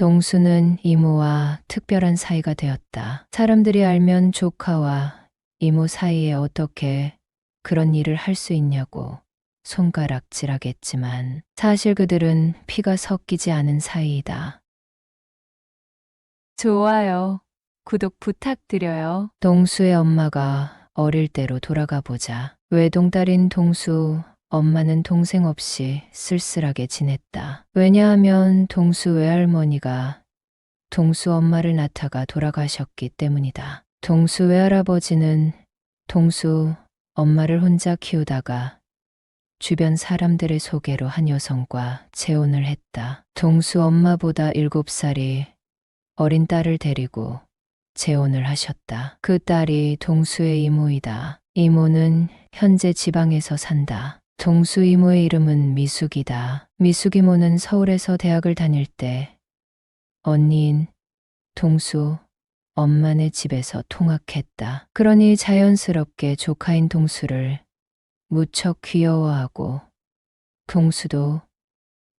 동수는 이모와 특별한 사이가 되었다. 사람들이 알면 조카와 이모 사이에 어떻게 그런 일을 할 수 있냐고 손가락질하겠지만 사실 그들은 피가 섞이지 않은 사이이다. 좋아요. 구독 부탁드려요. 동수의 엄마가 어릴 때로 돌아가 보자. 외동딸인 동수 엄마는 동생 없이 쓸쓸하게 지냈다. 왜냐하면 동수 외할머니가 동수 엄마를 낳다가 돌아가셨기 때문이다. 동수 외할아버지는 동수 엄마를 혼자 키우다가 주변 사람들의 소개로 한 여성과 재혼을 했다. 동수 엄마보다 7살이 어린 딸을 데리고 재혼을 하셨다. 그 딸이 동수의 이모이다. 이모는 현재 지방에서 산다. 동수 이모의 이름은 미숙이다. 미숙 이모는 서울에서 대학을 다닐 때 언니인 동수 엄마네 집에서 통학했다. 그러니 자연스럽게 조카인 동수를 무척 귀여워하고 동수도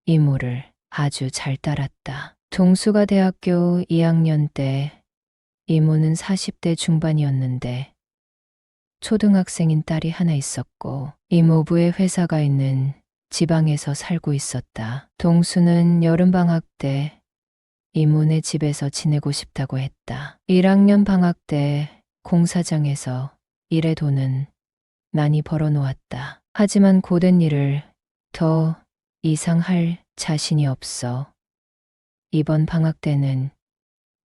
이모를 아주 잘 따랐다. 동수가 대학교 2학년 때 이모는 40대 중반이었는데 초등학생인 딸이 하나 있었고 이모부의 회사가 있는 지방에서 살고 있었다. 동수는 여름방학 때 이모네 집에서 지내고 싶다고 했다. 1학년 방학 때 공사장에서 일의 돈은 많이 벌어놓았다. 하지만 고된 일을 더 이상 할 자신이 없어 이번 방학 때는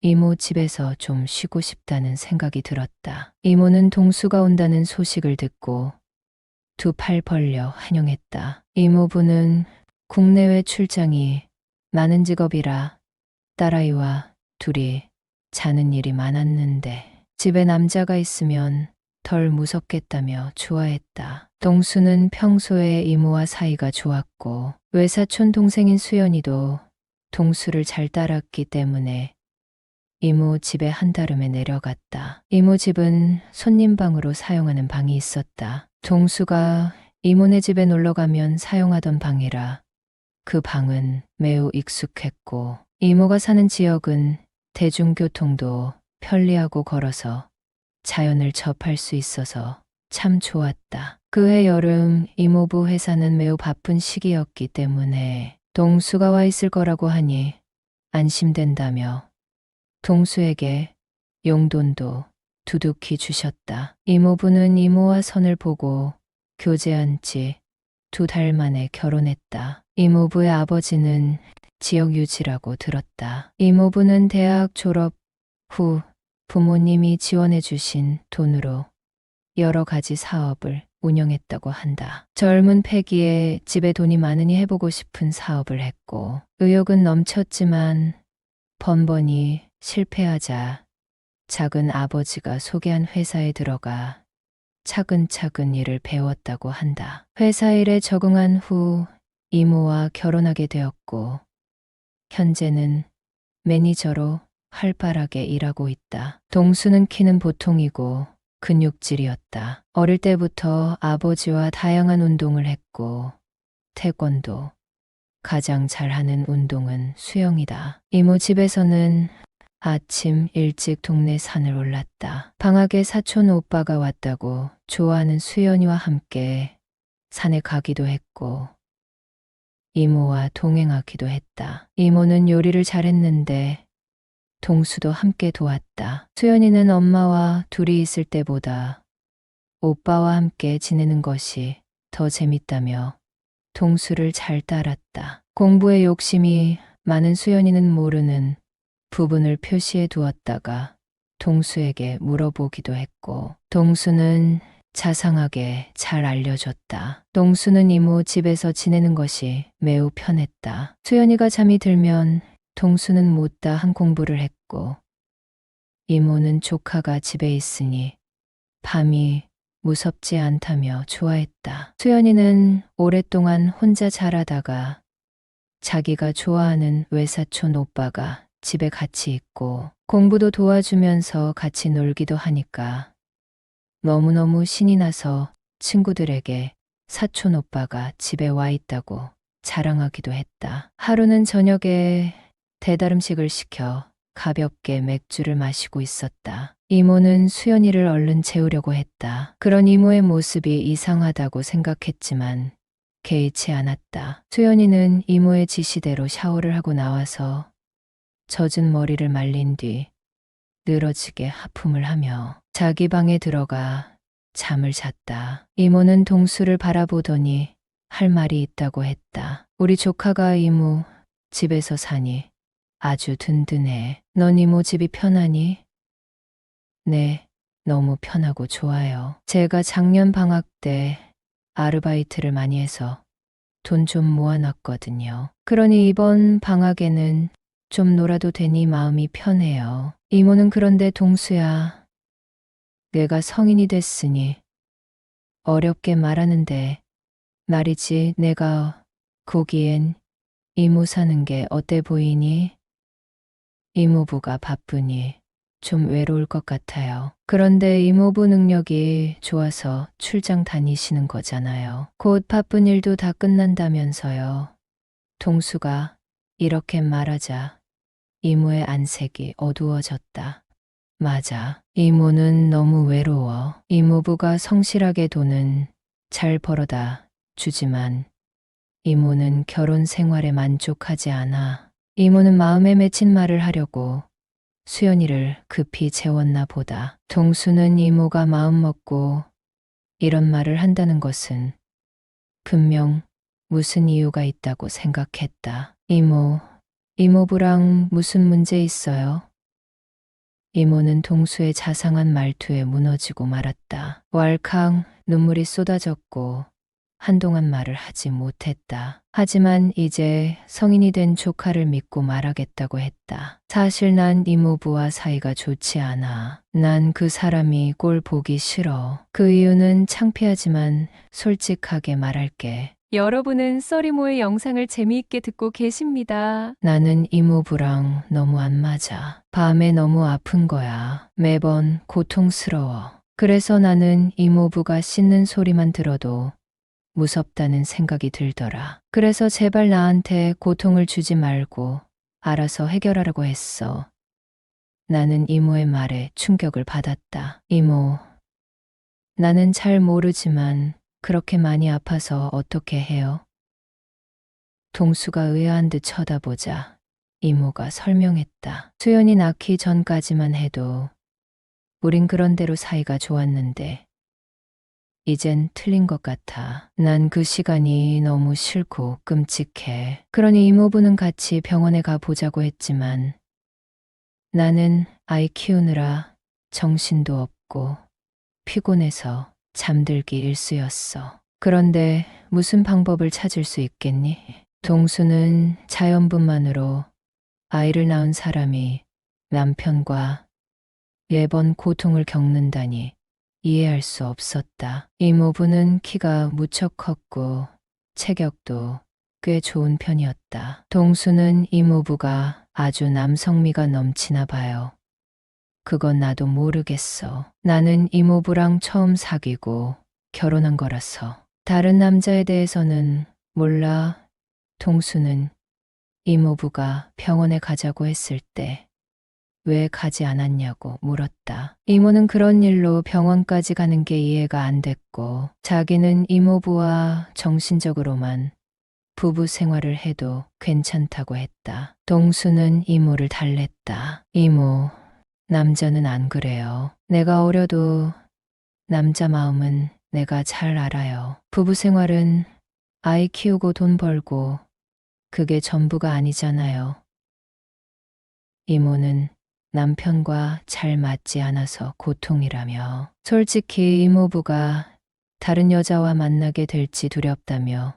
이모 집에서 좀 쉬고 싶다는 생각이 들었다. 이모는 동수가 온다는 소식을 듣고 두 팔 벌려 환영했다. 이모부는 국내외 출장이 많은 직업이라 딸아이와 둘이 자는 일이 많았는데 집에 남자가 있으면 덜 무섭겠다며 좋아했다. 동수는 평소에 이모와 사이가 좋았고 외사촌 동생인 수연이도 동수를 잘 따랐기 때문에 이모 집에 한달음에 내려갔다. 이모 집은 손님방으로 사용하는 방이 있었다. 동수가 이모네 집에 놀러 가면 사용하던 방이라 그 방은 매우 익숙했고 이모가 사는 지역은 대중교통도 편리하고 걸어서 자연을 접할 수 있어서 참 좋았다. 그해 여름 이모부 회사는 매우 바쁜 시기였기 때문에 동수가 와 있을 거라고 하니 안심된다며 동수에게 용돈도 두둑히 주셨다. 이모부는 이모와 선을 보고 교제한 지 2달 만에 결혼했다. 이모부의 아버지는 지역 유지라고 들었다. 이모부는 대학 졸업 후 부모님이 지원해 주신 돈으로 여러 가지 사업을 운영했다고 한다. 젊은 패기에 집에 돈이 많으니 해보고 싶은 사업을 했고 의욕은 넘쳤지만 번번이 실패하자 작은 아버지가 소개한 회사에 들어가 차근차근 일을 배웠다고 한다. 회사 일에 적응한 후 이모와 결혼하게 되었고 현재는 매니저로 활발하게 일하고 있다. 동수는 키는 보통이고 근육질이었다. 어릴 때부터 아버지와 다양한 운동을 했고 태권도, 가장 잘하는 운동은 수영이다. 이모 집에서는 아침 일찍 동네 산을 올랐다. 방학에 사촌 오빠가 왔다고 좋아하는 수연이와 함께 산에 가기도 했고 이모와 동행하기도 했다. 이모는 요리를 잘했는데 동수도 함께 도왔다. 수연이는 엄마와 둘이 있을 때보다 오빠와 함께 지내는 것이 더 재밌다며 동수를 잘 따랐다. 공부에 욕심이 많은 수연이는 모르는 부분을 표시해 두었다가 동수에게 물어보기도 했고 동수는 자상하게 잘 알려줬다. 동수는 이모 집에서 지내는 것이 매우 편했다. 수연이가 잠이 들면 동수는 못다 한 공부를 했고 이모는 조카가 집에 있으니 밤이 무섭지 않다며 좋아했다. 수연이는 오랫동안 혼자 자라다가 자기가 좋아하는 외사촌 오빠가 집에 같이 있고 공부도 도와주면서 같이 놀기도 하니까 너무너무 신이 나서 친구들에게 사촌 오빠가 집에 와 있다고 자랑하기도 했다. 하루는 저녁에 대다름식을 시켜 가볍게 맥주를 마시고 있었다. 이모는 수연이를 얼른 재우려고 했다. 그런 이모의 모습이 이상하다고 생각했지만 개의치 않았다. 수연이는 이모의 지시대로 샤워를 하고 나와서 젖은 머리를 말린 뒤 늘어지게 하품을 하며 자기 방에 들어가 잠을 잤다. 이모는 동수를 바라보더니 할 말이 있다고 했다. 우리 조카가 이모 집에서 사니 아주 든든해. 넌 이모 집이 편하니? 네, 너무 편하고 좋아요. 제가 작년 방학 때 아르바이트를 많이 해서 돈 좀 모아놨거든요. 그러니 이번 방학에는 좀 놀아도 되니 마음이 편해요. 이모는 그런데 동수야, 내가 성인이 됐으니 어렵게 말하는데 말이지 내가 거기엔 이모 사는 게 어때 보이니? 이모부가 바쁘니 좀 외로울 것 같아요. 그런데 이모부 능력이 좋아서 출장 다니시는 거잖아요. 곧 바쁜 일도 다 끝난다면서요. 동수가 이렇게 말하자 이모의 안색이 어두워졌다. 맞아. 이모는 너무 외로워. 이모부가 성실하게 돈은 잘 벌어다 주지만 이모는 결혼 생활에 만족하지 않아. 이모는 마음에 맺힌 말을 하려고 수연이를 급히 재웠나 보다. 동수는 이모가 마음먹고 이런 말을 한다는 것은 분명 무슨 이유가 있다고 생각했다. 이모부랑 무슨 문제 있어요? 이모는 동수의 자상한 말투에 무너지고 말았다. 왈칵 눈물이 쏟아졌고 한동안 말을 하지 못했다. 하지만 이제 성인이 된 조카를 믿고 말하겠다고 했다. 사실 난 이모부와 사이가 좋지 않아. 난 그 사람이 꼴 보기 싫어. 그 이유는 창피하지만 솔직하게 말할게. 여러분은 써리모의 영상을 재미있게 듣고 계십니다. 나는 이모부랑 너무 안 맞아. 밤에 너무 아픈 거야. 매번 고통스러워. 그래서 나는 이모부가 씻는 소리만 들어도 무섭다는 생각이 들더라. 그래서 제발 나한테 고통을 주지 말고 알아서 해결하라고 했어. 나는 이모의 말에 충격을 받았다. 이모, 나는 잘 모르지만 그렇게 많이 아파서 어떻게 해요? 동수가 의아한 듯 쳐다보자 이모가 설명했다. 수연이 낳기 전까지만 해도 우린 그런대로 사이가 좋았는데 이젠 틀린 것 같아. 난 그 시간이 너무 싫고 끔찍해. 그러니 이모부는 같이 병원에 가 보자고 했지만 나는 아이 키우느라 정신도 없고 피곤해서 잠들기 일쑤였어. 그런데 무슨 방법을 찾을 수 있겠니? 동수는 자연분만으로 아이를 낳은 사람이 남편과 매번 고통을 겪는다니 이해할 수 없었다. 이모부는 키가 무척 컸고 체격도 꽤 좋은 편이었다. 동수는 이모부가 아주 남성미가 넘치나 봐요. 그건 나도 모르겠어. 나는 이모부랑 처음 사귀고 결혼한 거라서. 다른 남자에 대해서는 몰라. 동수는 이모부가 병원에 가자고 했을 때 왜 가지 않았냐고 물었다. 이모는 그런 일로 병원까지 가는 게 이해가 안 됐고 자기는 이모부와 정신적으로만 부부 생활을 해도 괜찮다고 했다. 동수는 이모를 달랬다. 이모, 남자는 안 그래요. 내가 어려도 남자 마음은 내가 잘 알아요. 부부 생활은 아이 키우고 돈 벌고 그게 전부가 아니잖아요. 이모는 남편과 잘 맞지 않아서 고통이라며 솔직히 이모부가 다른 여자와 만나게 될지 두렵다며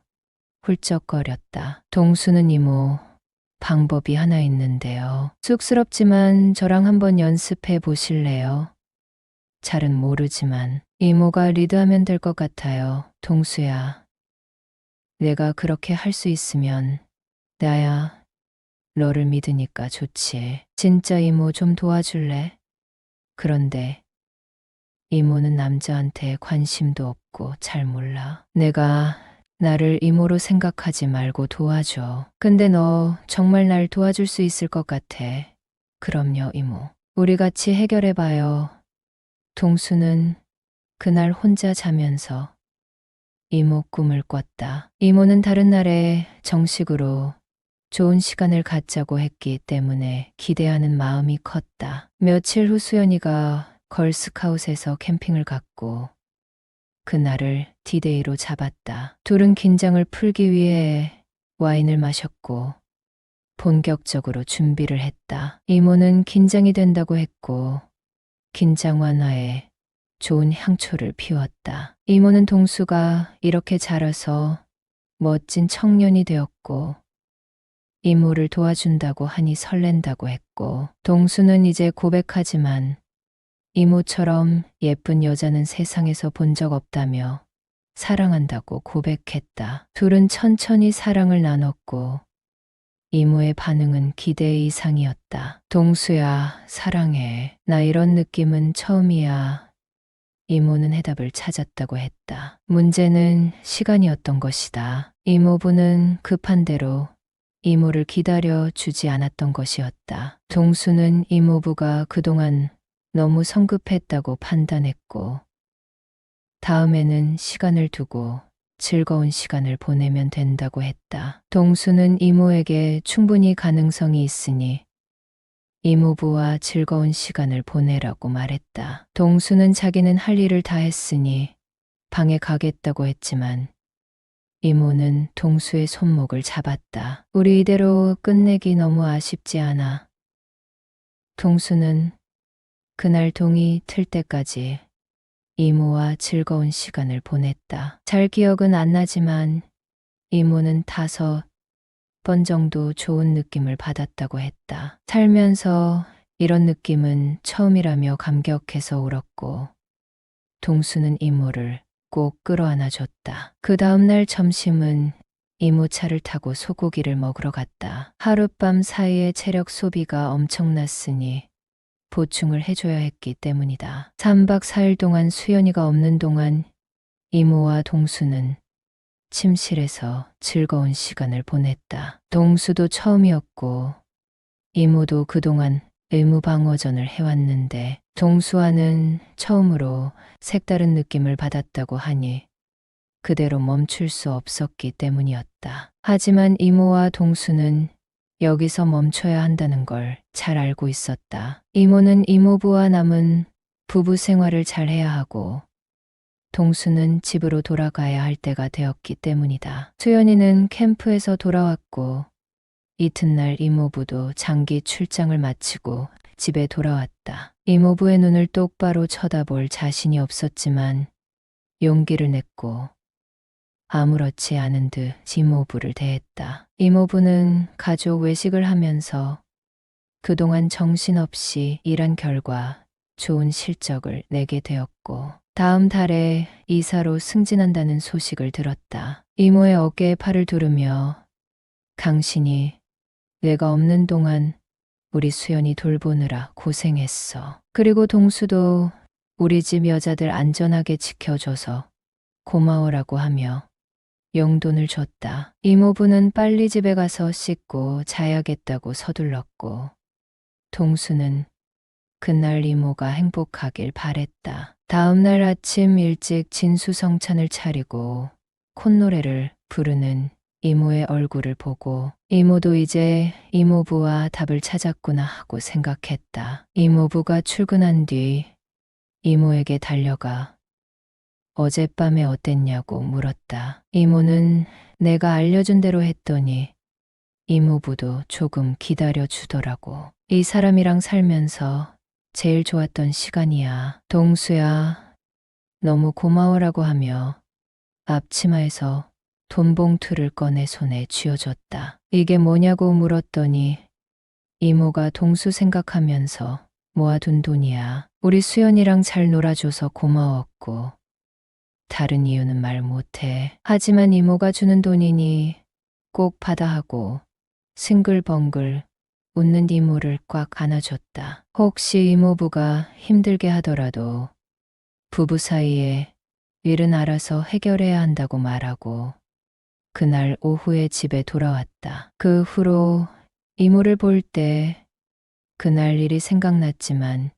훌쩍거렸다. 동수는 이모, 방법이 하나 있는데요. 쑥스럽지만 저랑 한번 연습해 보실래요? 잘은 모르지만 이모가 리드하면 될 것 같아요. 동수야, 내가 그렇게 할 수 있으면 나야 너를 믿으니까 좋지. 진짜 이모 좀 도와줄래? 그런데 이모는 남자한테 관심도 없고 잘 몰라. 내가 나를 이모로 생각하지 말고 도와줘. 근데 너 정말 날 도와줄 수 있을 것 같아. 그럼요, 이모. 우리 같이 해결해봐요. 동수는 그날 혼자 자면서 이모 꿈을 꿨다. 이모는 다른 날에 정식으로 좋은 시간을 갖자고 했기 때문에 기대하는 마음이 컸다. 며칠 후 수연이가 걸스카웃에서 캠핑을 갔고 그날을 디데이로 잡았다. 둘은 긴장을 풀기 위해 와인을 마셨고 본격적으로 준비를 했다. 이모는 긴장이 된다고 했고 긴장 완화에 좋은 향초를 피웠다. 이모는 동수가 이렇게 자라서 멋진 청년이 되었고 이모를 도와준다고 하니 설렌다고 했고 동수는 이제 고백하지만 이모처럼 예쁜 여자는 세상에서 본 적 없다며 사랑한다고 고백했다. 둘은 천천히 사랑을 나눴고 이모의 반응은 기대 이상이었다. 동수야, 사랑해. 나 이런 느낌은 처음이야. 이모는 해답을 찾았다고 했다. 문제는 시간이었던 것이다. 이모부는 급한 대로 이모를 기다려 주지 않았던 것이었다. 동수는 이모부가 그동안 너무 성급했다고 판단했고, 다음에는 시간을 두고 즐거운 시간을 보내면 된다고 했다. 동수는 이모에게 충분히 가능성이 있으니 이모부와 즐거운 시간을 보내라고 말했다. 동수는 자기는 할 일을 다 했으니 방에 가겠다고 했지만 이모는 동수의 손목을 잡았다. 우리 이대로 끝내기 너무 아쉽지 않아. 동수는 그날 동이 틀 때까지 이모와 즐거운 시간을 보냈다. 잘 기억은 안 나지만 이모는 5번 정도 좋은 느낌을 받았다고 했다. 살면서 이런 느낌은 처음이라며 감격해서 울었고 동수는 이모를 꼭 끌어안아 줬다. 그 다음날 점심은 이모 차를 타고 소고기를 먹으러 갔다. 하룻밤 사이에 체력 소비가 엄청났으니 보충을 해줘야 했기 때문이다. 3박 4일 동안 수연이가 없는 동안 이모와 동수는 침실에서 즐거운 시간을 보냈다. 동수도 처음이었고 이모도 그동안 의무방어전을 해왔는데 동수와는 처음으로 색다른 느낌을 받았다고 하니 그대로 멈출 수 없었기 때문이었다. 하지만 이모와 동수는 여기서 멈춰야 한다는 걸 잘 알고 있었다. 이모는 이모부와 남은 부부 생활을 잘 해야 하고 동수는 집으로 돌아가야 할 때가 되었기 때문이다. 수연이는 캠프에서 돌아왔고 이튿날 이모부도 장기 출장을 마치고 집에 돌아왔다. 이모부의 눈을 똑바로 쳐다볼 자신이 없었지만 용기를 냈고 아무렇지 않은 듯 이모부를 대했다. 이모부는 가족 외식을 하면서 그동안 정신없이 일한 결과 좋은 실적을 내게 되었고 다음 달에 이사로 승진한다는 소식을 들었다. 이모의 어깨에 팔을 두르며 당신이 내가 없는 동안 우리 수연이 돌보느라 고생했어. 그리고 동수도 우리 집 여자들 안전하게 지켜줘서 고마워라고 하며 용돈을 줬다. 이모부는 빨리 집에 가서 씻고 자야겠다고 서둘렀고 동수는 그날 이모가 행복하길 바랬다. 다음 날 아침 일찍 진수성찬을 차리고 콧노래를 부르는 이모의 얼굴을 보고 이모도 이제 이모부와 답을 찾았구나 하고 생각했다. 이모부가 출근한 뒤 이모에게 달려가 어젯밤에 어땠냐고 물었다. 이모는 내가 알려준 대로 했더니 이모부도 조금 기다려 주더라고. 이 사람이랑 살면서 제일 좋았던 시간이야. 동수야, 너무 고마워라고 하며 앞치마에서 돈 봉투를 꺼내 손에 쥐어줬다. 이게 뭐냐고 물었더니 이모가 동수 생각하면서 모아둔 돈이야. 우리 수연이랑 잘 놀아줘서 고마웠고 다른 이유는 말 못해. 하지만 이모가 주는 돈이니 꼭 받아 하고 싱글벙글 웃는 이모를 꽉 안아줬다. 혹시 이모부가 힘들게 하더라도 부부 사이에 일은 알아서 해결해야 한다고 말하고 그날 오후에 집에 돌아왔다. 그 후로 이모를 볼 때 그날 일이 생각났지만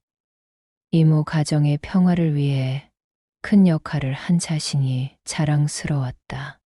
이모 가정의 평화를 위해 큰 역할을 한 자신이 자랑스러웠다.